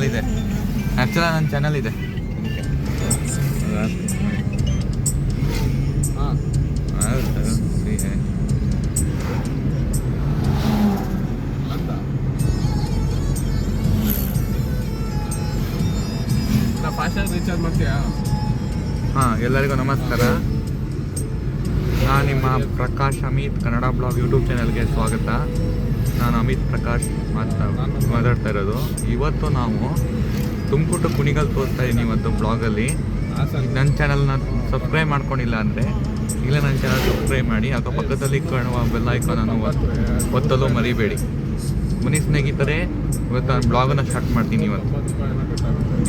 Channel ಇದೆ, ಆ್ಯಕ್ಚುಲಾಗಿ ನನ್ನ channel ಇದೆ. ರೀಚಾರ್ಜ್ ಮಾಡ್ತೀಯಾ? ಹಾಂ, ಎಲ್ಲರಿಗೂ ನಮಸ್ಕಾರ. ನಾನು ನಿಮ್ಮ ಪ್ರಕಾಶ್ ಅಮಿತ್ ಕನ್ನಡ ಬ್ಲಾಗ್ ಯೂಟ್ಯೂಬ್ ಚಾನಲ್ಗೆ ಸ್ವಾಗತ. ನಾನು ಅಮಿತ್ ಪ್ರಕಾಶ್ ಮಾತಾಡ್ತಾ ಇರೋದು. ಇವತ್ತು ನಾವು ತುಮಕೂರು ಕುಣಿಗಲ್ ತೋರಿಸ್ತಾ ಇದ್ದೀನಿ ಇವತ್ತು ಬ್ಲಾಗಲ್ಲಿ. ನನ್ನ ಚಾನಲ್ನ ಸಬ್ಸ್ಕ್ರೈಬ್ ಮಾಡ್ಕೊಂಡಿಲ್ಲ ಅಂದರೆ ಇಲ್ಲ ನನ್ನ ಚಾನಲ್ ಸಬ್ಸ್ಕ್ರೈಬ್ ಮಾಡಿ, ಆಗ ಪಕ್ಕದಲ್ಲಿ ಕಾಣುವ ಬೆಲ್ ಐಕಾನನ್ನು ಒತ್ತಲು ಮರಿಬೇಡಿ. ಬನ್ನಿ ಸ್ನೇಹಿತರೆ, ಇವತ್ತು ನಾನು ಬ್ಲಾಗನ್ನು ಸ್ಟಾರ್ಟ್ ಮಾಡ್ತೀನಿ. ಇವತ್ತು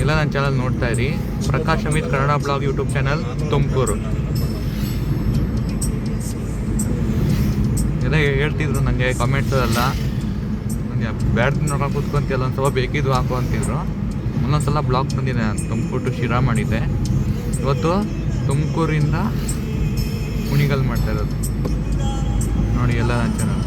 ಎಲ್ಲ ನನ್ನ ಚಾನಲ್ ನೋಡ್ತಾ ಇರಿ, Prakash Amit Kannada blog YouTube channel Tumakuru. ಎಲ್ಲ ಹೇಳ್ತಿದ್ರು ನನಗೆ ಕಾಮೆಂಟ್ಸಲ್ಲ, ನನಗೆ ಬ್ಯಾಡ್ ನೋಡೋಕೆ ಕೂತ್ಕೊಂತಿಲ್ಲ, ಒಂದು ಸ್ವಲ್ಪ ಬೇಕಿದ್ದು ಹಾಕು ಅಂತಿದ್ರು. ಒಂದೊಂದ್ಸಲ ಬ್ಲಾಗ್ ತಂದಿದೆ, ನಾನು ತುಮಕೂರು ಶಿರಾ ಮಾಡಿದ್ದೆ. ಇವತ್ತು ತುಮಕೂರಿಂದ ಕುಣಿಗಲ್ ಮಾಡ್ತಾ ಇರೋದು ನೋಡಿ, ಎಲ್ಲ ನನ್ನ ಚಾನಲ್.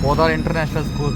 Podar International School.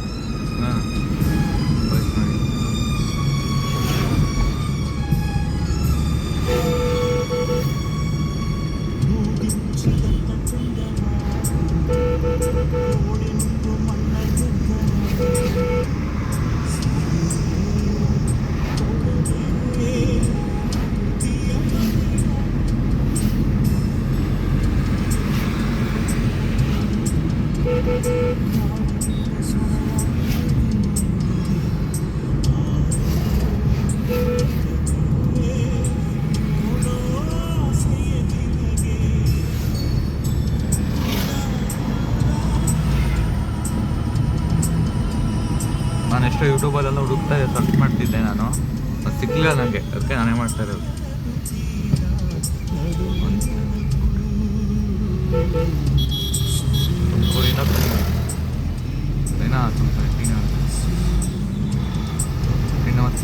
ನಾನು ಎಷ್ಟೋ ಯೂಟ್ಯೂಬಲ್ಲೆಲ್ಲ ಹುಡುಕ್ತಾ ಸರ್ಚ್ ಮಾಡ್ತಿದ್ದೆ, ನಾನು ಅದು ಸಿಕ್ಕಲಿಲ್ಲ ನನಗೆ, ಅದಕ್ಕೆ ನಾನೇ ಮಾಡ್ತಾ ಇರೋದು. ತುಮಕೂರಿಂದ ಶ್ರೀನಿವಾಸ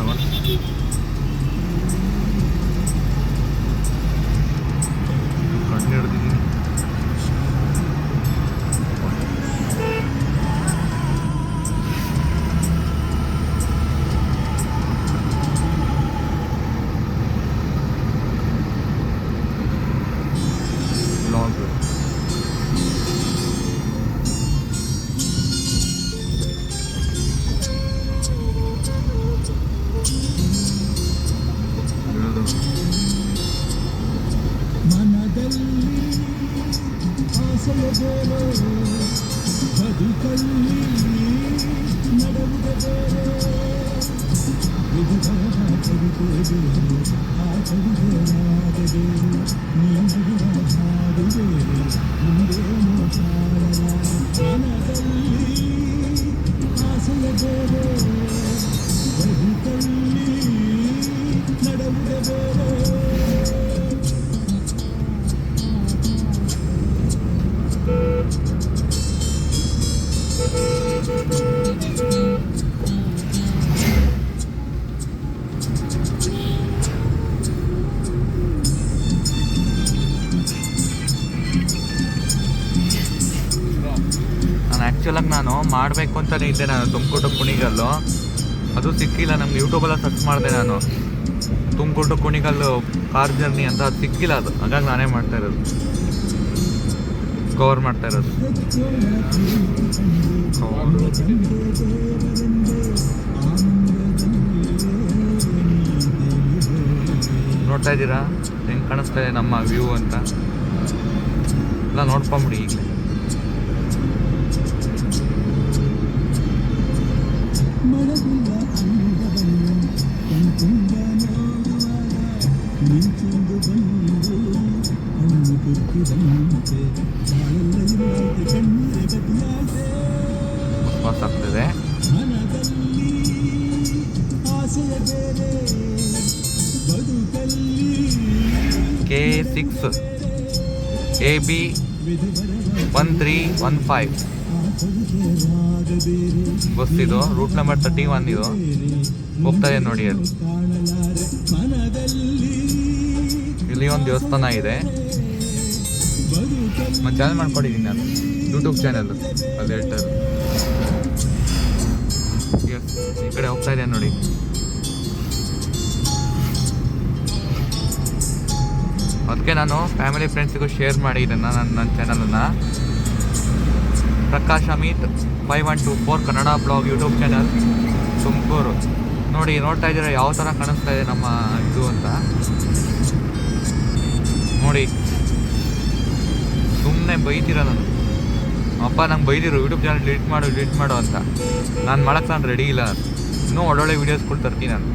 ಕಣ್ಣು ಹಿಡ್ದಿದ್ದೀನಿ. ಆ್ಯಕ್ಚುಲಾಗಿ ನಾನು ಮಾಡಬೇಕು ಅಂತಲೇ ಇದ್ದೆ, ನಾನು ತುಮಕೂರು ಕುಣಿಗಲ್ಲು, ಅದು ಸಿಕ್ಕಿಲ್ಲ ನಮ್ಗೆ. ಯೂಟ್ಯೂಬೆಲ್ಲ ಸರ್ಚ್ ಮಾಡಿದೆ ನಾನು, ತುಮಕೂರು ಕುಣಿಗಲ್ಲು ಕಾರ್ ಜರ್ನಿ ಅಂತ, ಅದು ಸಿಕ್ಕಿಲ್ಲ. ಅದು ಹಾಗಾಗಿ ನಾನೇ ಮಾಡ್ತಾ ಇರೋದು, ಕವರ್ ಮಾಡ್ತಾ ಇರೋದು. ನೋಡ್ತಾ ಇದ್ದೀರಾ ಹೆಂಗೆ ಕಾಣಿಸ್ತಾ ಇದೆ ನಮ್ಮ ವ್ಯೂ ಅಂತ ಎಲ್ಲ ನೋಡ್ಕೊಂಬಿಡಿ ಈಗಲೇ. ಪಾಸ್ ಆಗ್ತದೆ. K6 AB 1315 ಬಸ್ ಇದು. ರೂಟ್ ನಂಬರ್ 31 ಇದು. ಹೋಗ್ತಾ ಇದೆ ನೋಡಿ ಅಲ್ಲಿ. ಇಲ್ಲಿ ಒಂದು ದೇವಸ್ಥಾನ ಇದೆ. ಒಂದು ಚಾನಲ್ ಮಾಡ್ಕೊಂಡಿದ್ದೀನಿ ನಾನು, ಯೂಟ್ಯೂಬ್ ಚಾನಲ್, ಅದು ಹೇಳ್ತಾರೆ. ಈ ಕಡೆ ಹೋಗ್ತಾ ಇದೆ ನೋಡಿ. ಅದಕ್ಕೆ ನಾನು ಫ್ಯಾಮಿಲಿ ಫ್ರೆಂಡ್ಸಿಗೂ ಶೇರ್ ಮಾಡಿದ್ದನ್ನು ನನ್ನ ಚಾನಲನ್ನು. Prakash Amit 5124 Kannada blog YouTube channel, Tumakuru. ನೋಡಿ, ನೋಡ್ತಾ ಇದ್ದೀರಾ ಯಾವ ಥರ ಕಾಣಿಸ್ತಾ ಇದೆ ನಮ್ಮ ಇದು ಅಂತ ನೋಡಿ. ಸುಮ್ಮನೆ ಬೈತೀರ ನಾನು. ಅಪ್ಪ ನಂಗೆ ಬೈದಿರು ಯೂಟ್ಯೂಬ್ ಚಾನಲ್ ಡಿಲೀಟ್ ಮಾಡು ಅಂತ. ನಾನು ಮಾಡೋಕ್ಕೆ ನಾನು ರೆಡಿ ಇಲ್ಲ. ಇನ್ನೂ ಒಳ್ಳೊಳ್ಳೆ ವೀಡಿಯೋಸ್ಗಳು ತರ್ತೀನಿ ನಾನು.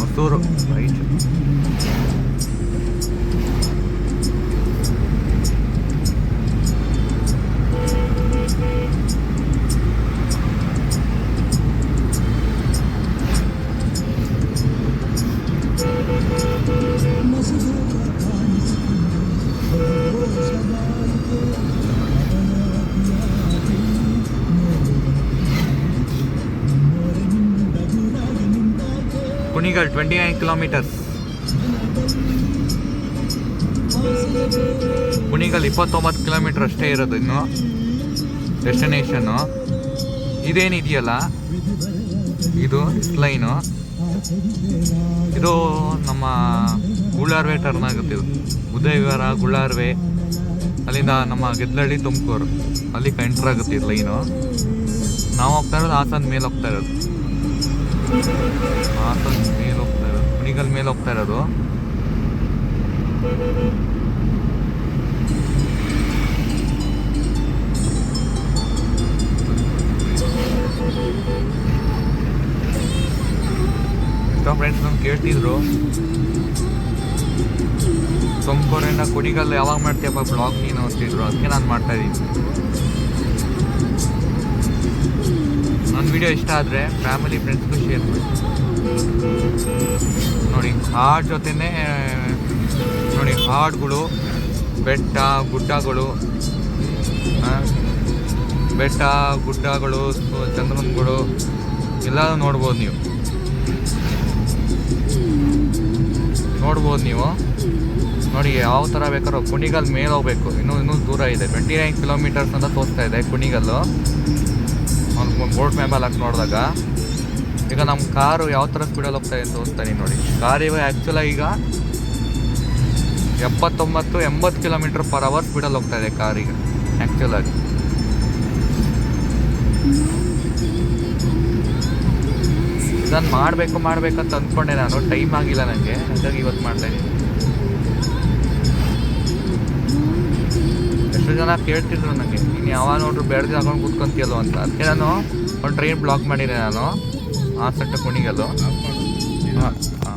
Hosur right. Kunigal 29 kilometres. Kunigal 29 kilometre ಅಷ್ಟೇ ಇರೋದು ಇನ್ನು ಡೆಸ್ಟಿನೇಷನ್ನು. ಇದೇನಿದೆಯಲ್ಲ ಇದು ಲೈನು, ಇದು ನಮ್ಮ ಗುಳ್ಳಾರ್ವೆ ಟರ್ನ್ ಆಗುತ್ತೆ. ಇದು ಉದಯವಿಹಾರ, ಗುಳ್ಳಾರ್ವೆ, ಅಲ್ಲಿಂದ ನಮ್ಮ ಗೆದ್ದಲಹಳ್ಳಿ, ತುಮಕೂರು, ಅಲ್ಲಿ ಎಂಟ್ರ್ ಆಗುತ್ತೆ ಇದು ಲೈನು. ನಾವು ಹೋಗ್ತಾ ಇರೋದು ಹಾಸನ ಮೇಲೆ ಹೋಗ್ತಾ ಇರೋದು. ಹಾಸನ ಮೇಲೆ ಹೋಗ್ತಾ ಇರೋದು, ಕುಣಿಗಲ್ ಮೇಲೆ ಹೋಗ್ತಾ ಇರೋದು. ಎಷ್ಟೋ ಫ್ರೆಂಡ್ಸ್ ನಮ್ಗೆ ಕೇಳ್ತಿದ್ರು, ತುಮಕೂರಿಂದ ಕುಣಿಗಲ್ ಯಾವಾಗ ಮಾಡ್ತೀಯಪ್ಪ ಬ್ಲಾಗ್ ನೀನು ಅಂತಿದ್ರು. ಅದಕ್ಕೆ ನಾನು ಮಾಡ್ತಾಯಿದ್ದೀನಿ. ನನ್ನ ವಿಡಿಯೋ ಇಷ್ಟ ಆದರೆ ಫ್ಯಾಮಿಲಿ ಫ್ರೆಂಡ್ಸ್ಗೂ ಶೇರ್ ಮಾಡಿ ನೋಡಿ. ಹಾಡು ಜೊತೆನೇ ನೋಡಿ, ಹಾಡುಗಳು, ಬೆಟ್ಟ ಗುಡ್ಡಗಳು, ಚಂದ್ರನ್ಗಳು ಎಲ್ಲನೂ ನೋಡ್ಬೋದು ನೀವು ನೋಡಿ. ಯಾವ ಥರ ಬೇಕಾದ್ರೂ ಕುಣಿಗಲ್ ಮೇಲೆ ಹೋಗ್ಬೇಕು. ಇನ್ನೂ ದೂರ ಇದೆ. 29 ಕಿಲೋಮೀಟರ್ಸ್ ಅಂತ ತೋರಿಸ್ತಾ ಇದೆ ಕುಣಿಗಲ್ಲು. ಒಂದು ಬೋರ್ಡ್ ಮ್ಯಾಪಲ್ಲಿ ಹಾಕಿ ನೋಡಿದಾಗ ಈಗ ನಮ್ಮ ಕಾರು ಯಾವ ಥರ ಸ್ಪೀಡಲ್ಲಿ ಹೋಗ್ತಾ ಇದೆ ತೋರಿಸ್ತಾನೆ ನೋಡಿ. ಕಾರ್ ಇವಾಗ ಆ್ಯಕ್ಚುಲಾಗಿ ಈಗ 79-80 ಕಿಲೋಮೀಟರ್ ಪರ್ ಅವರ್ ಸ್ಪೀಡಲ್ಲಿ ಹೋಗ್ತಾ ಇದೆ ಕಾರಿಗೆ ಆ್ಯಕ್ಚುಲಾಗಿ. ಇದನ್ನು ಮಾಡಬೇಕಂತ ಅಂದ್ಕೊಂಡೆ ನಾನು. ಟೈಮ್ ಆಗಿಲ್ಲ ನನಗೆ, ಹಾಗಾಗಿ ಇವತ್ತು ಮಾಡ್ತಾಯಿದ್ದೀನಿ. ಎಷ್ಟು ಜನ ಕೇಳ್ತಿದ್ರು ನನಗೆ, ನೀನು ಯಾವಾಗ ನೋಡ್ರು ಬೆಳೆದು ಹಾಕೊಂಡು ಕೂತ್ಕೊಂತೀಯಲ್ಲೋ ಅಂತ. ಅದಕ್ಕೆ ನಾನು ಒಂದು ಟ್ರೈನ್ ಬ್ಲಾಕ್ ಮಾಡಿದೆ ನಾನು, ಹಾಸನ ಟು ಕುಣಿಗಲ್ಲು. ಹಾಂ.